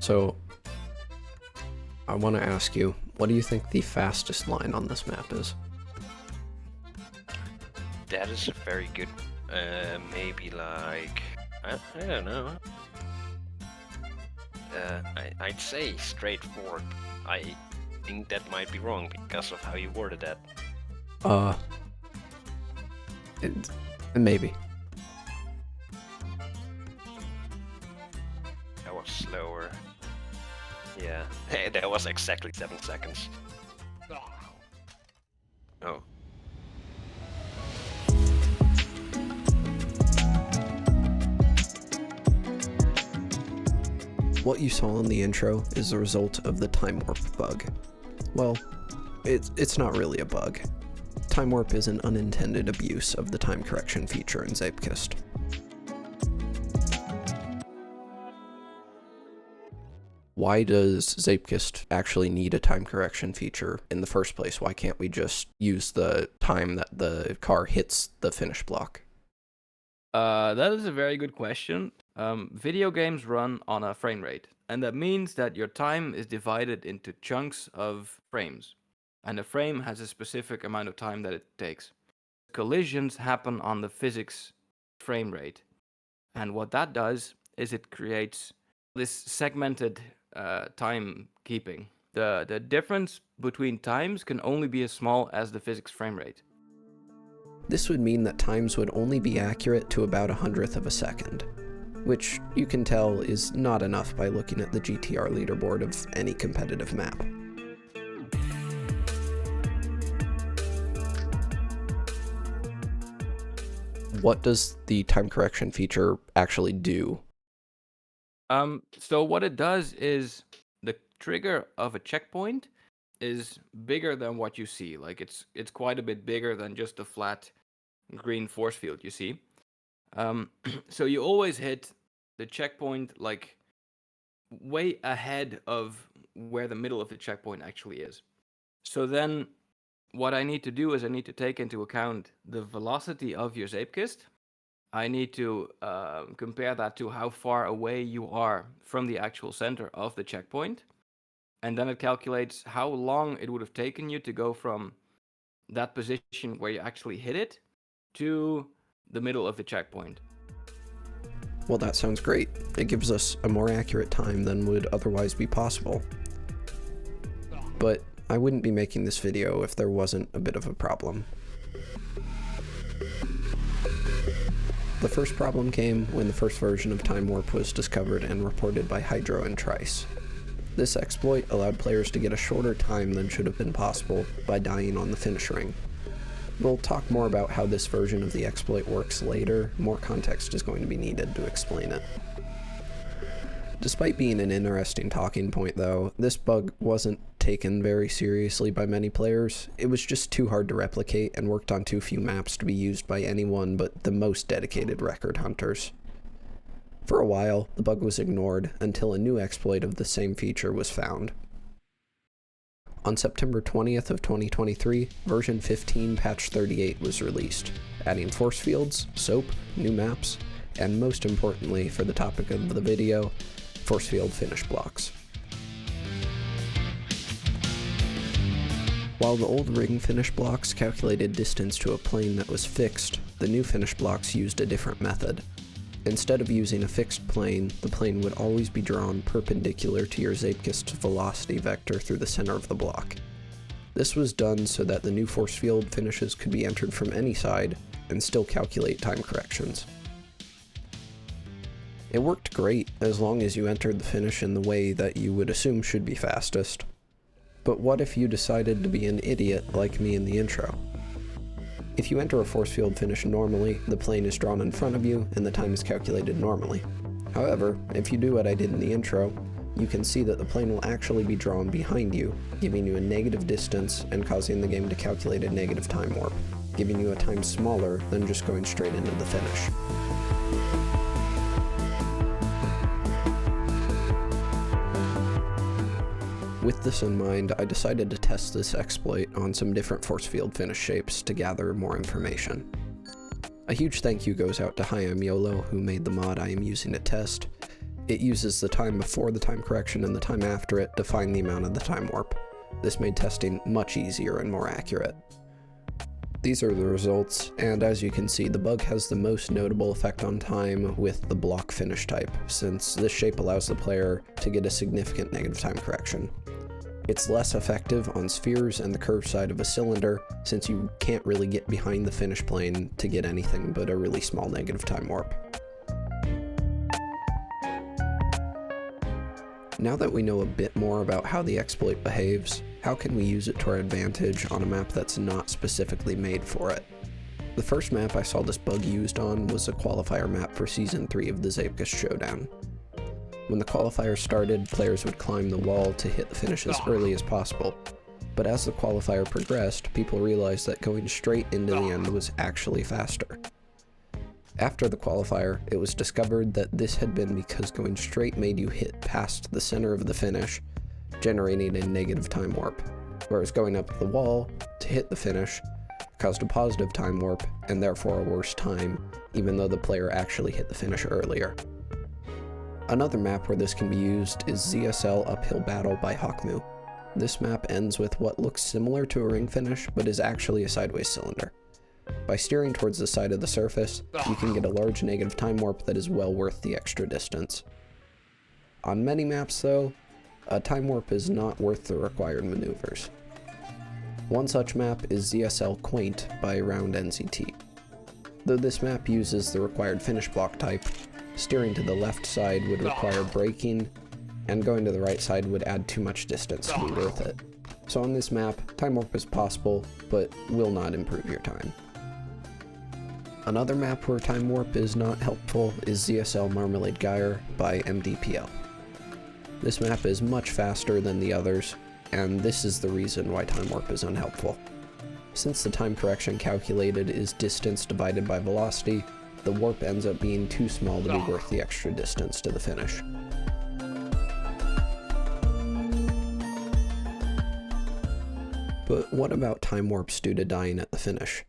So, I want to ask you, what do you think the fastest line on this map is? That is a very good, maybe like, I don't know. I'd say straightforward. I think that might be wrong because of how you worded that. Maybe. That was slower. Yeah, that was exactly 7 seconds. Oh. What you saw in the intro is the result of the time warp bug. Well, it's not really a bug. Time warp is an unintended abuse of the time correction feature in Zeepkist. Why does Zeepkist actually need a time correction feature in the first place? Why can't we just use the time that the car hits the finish block? That is a very good question. Video games run on a frame rate, and that means that your time is divided into chunks of frames, and a frame has a specific amount of time that it takes. Collisions happen on the physics frame rate, and what that does is it creates this segmented time keeping. The difference between times can only be as small as the physics frame rate. This would mean that times would only be accurate to about 1/100th of a second, which you can tell is not enough by looking at the GTR leaderboard of any competitive map. What does the time correction feature actually do? So what it does is the trigger of a checkpoint is bigger than what you see. Like it's quite a bit bigger than just a flat green force field you see. So you always hit the checkpoint like way ahead of where the middle of the checkpoint actually is. So then what I need to do is I need to take into account the velocity of your Zeepkist. I need to compare that to how far away you are from the actual center of the checkpoint. And then it calculates how long it would have taken you to go from that position where you actually hit it to the middle of the checkpoint. Well, that sounds great. It gives us a more accurate time than would otherwise be possible. But I wouldn't be making this video if there wasn't a bit of a problem. The first problem came when the first version of Time Warp was discovered and reported by Hydro and Trice. This exploit allowed players to get a shorter time than should have been possible by dying on the finish ring. We'll talk more about how this version of the exploit works later. More context is going to be needed to explain it. Despite being an interesting talking point though, this bug wasn't taken very seriously by many players. It was just too hard to replicate and worked on too few maps to be used by anyone but the most dedicated record hunters. For a while, the bug was ignored until a new exploit of the same feature was found. On September 20th of 2023, version 15 patch 38 was released, adding force fields, soap, new maps, and most importantly for the topic of the video, force field finish blocks. While the old ring finish blocks calculated distance to a plane that was fixed, the new finish blocks used a different method. Instead of using a fixed plane, the plane would always be drawn perpendicular to your Zeepkist velocity vector through the center of the block. This was done so that the new force field finishes could be entered from any side and still calculate time corrections. It worked great as long as you entered the finish in the way that you would assume should be fastest. But what if you decided to be an idiot like me in the intro? If you enter a force field finish normally, the plane is drawn in front of you and the time is calculated normally. However, if you do what I did in the intro, you can see that the plane will actually be drawn behind you, giving you a negative distance and causing the game to calculate a negative time warp, giving you a time smaller than just going straight into the finish. With this in mind, I decided to test this exploit on some different force field finish shapes to gather more information. A huge thank you goes out to Hi I'm Yolo, who made the mod I am using to test, It uses the time before the time correction and the time after it to find the amount of the time warp. This made testing much easier and more accurate. These are the results, and as you can see, the bug has the most notable effect on time with the block finish type, since this shape allows the player to get a significant negative time correction. It's less effective on spheres and the curved side of a cylinder, since you can't really get behind the finish plane to get anything but a really small negative time warp. Now that we know a bit more about how the exploit behaves, how can we use it to our advantage on a map that's not specifically made for it? The first map I saw this bug used on was a qualifier map for Season 3 of the Zeepkist Showdown. When the qualifier started, players would climb the wall to hit the finish as early as possible. But as the qualifier progressed, people realized that going straight into the end was actually faster. After the qualifier, it was discovered that this had been because going straight made you hit past the center of the finish, generating a negative time warp, whereas going up the wall to hit the finish caused a positive time warp and therefore a worse time, even though the player actually hit the finish earlier. Another map where this can be used is ZSL Uphill Battle by Hawkmoo. This map ends with what looks similar to a ring finish, but is actually a sideways cylinder. By steering towards the side of the surface, you can get a large negative time warp that is well worth the extra distance. On many maps though, a time warp is not worth the required maneuvers. One such map is ZSL Quaint by Round NCT. Though this map uses the required finish block type, steering to the left side would require braking, and going to the right side would add too much distance to be worth it. So on this map, time warp is possible, but will not improve your time. Another map where time warp is not helpful is ZSL Marmalade Gyre by MDPL. This map is much faster than the others, and this is the reason why time warp is unhelpful. Since the time correction calculated is distance divided by velocity, the warp ends up being too small to be worth the extra distance to the finish. But what about time warps due to dying at the finish?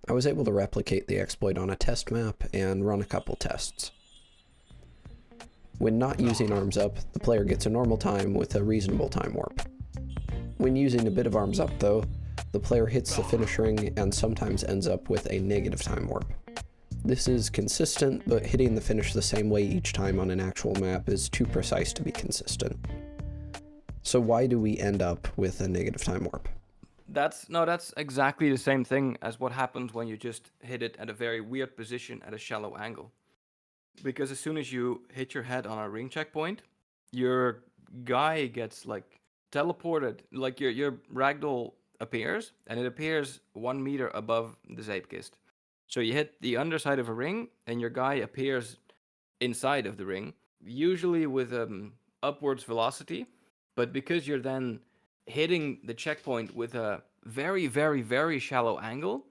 I was able to replicate the exploit on a test map and run a couple tests. When not using arms up, the player gets a normal time with a reasonable time warp. When using a bit of arms up though, the player hits the finish ring and sometimes ends up with a negative time warp. This is consistent, but hitting the finish the same way each time on an actual map is too precise to be consistent. So why do we end up with a negative time warp? That's exactly the same thing as what happens when you just hit it at a very weird position at a shallow angle. Because as soon as you hit your head on a ring checkpoint, your guy gets like teleported, like your ragdoll appears, and it appears 1 meter above the Zeepkist. So you hit the underside of a ring, and your guy appears inside of the ring, usually with upwards velocity, but because you're then hitting the checkpoint with a very, very, very shallow angle,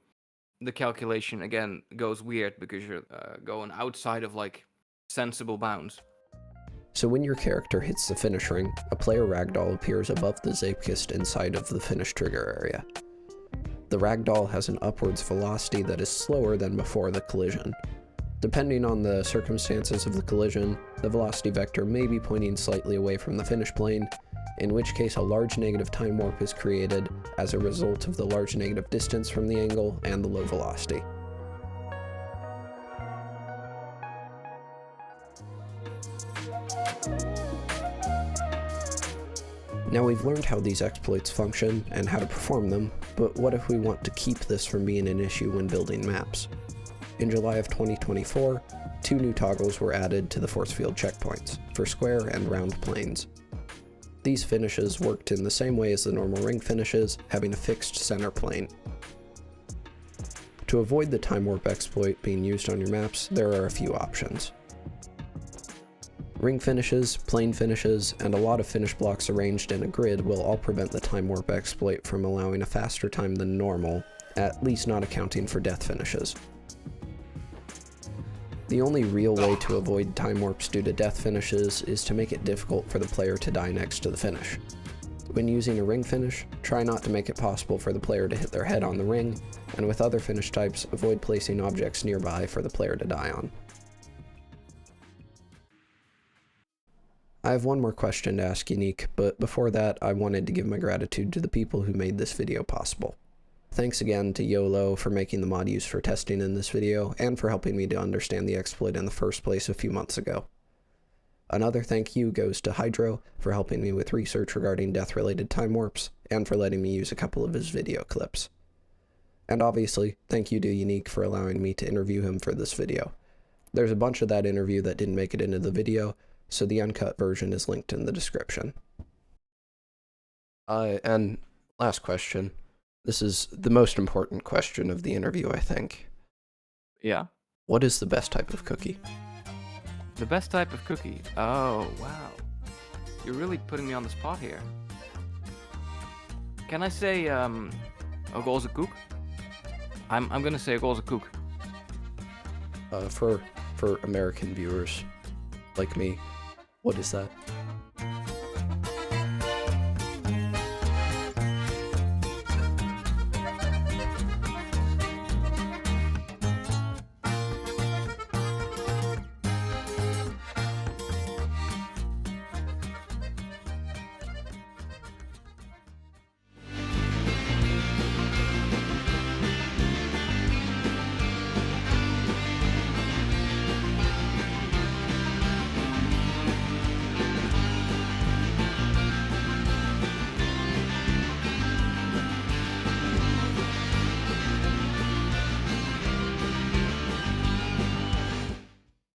the calculation again goes weird because you're going outside of like sensible bounds. So when your character hits the finish ring, a player ragdoll appears above the Zeepkist inside of the finish trigger area. The ragdoll has an upwards velocity that is slower than before the collision. Depending on the circumstances of the collision, the velocity vector may be pointing slightly away from the finish plane, in which case a large negative time warp is created as a result of the large negative distance from the angle and the low velocity. Now we've learned how these exploits function and how to perform them, but what if we want to keep this from being an issue when building maps? In July of 2024, 2 new toggles were added to the Forcefield checkpoints, for square and round planes. These finishes worked in the same way as the normal ring finishes, having a fixed center plane. To avoid the time warp exploit being used on your maps, there are a few options. Ring finishes, plane finishes, and a lot of finish blocks arranged in a grid will all prevent the time warp exploit from allowing a faster time than normal, at least not accounting for death finishes. The only real way to avoid time warps due to death finishes is to make it difficult for the player to die next to the finish. When using a ring finish, try not to make it possible for the player to hit their head on the ring, and with other finish types, avoid placing objects nearby for the player to die on. I have one more question to ask Yannic, but before that, I wanted to give my gratitude to the people who made this video possible. Thanks again to YOLO for making the mod used for testing in this video, and for helping me to understand the exploit in the first place a few months ago. Another thank you goes to Hydro for helping me with research regarding death-related time warps, and for letting me use a couple of his video clips. And obviously, thank you to Yannic for allowing me to interview him for this video. There's a bunch of that interview that didn't make it into the video, so the uncut version is linked in the description. And last question. This is the most important question of the interview, I think. Yeah? What is the best type of cookie? The best type of cookie? Oh, wow. You're really putting me on the spot here. Can I say, a golze koek? I'm gonna say a golze koek. For American viewers like me, what is that?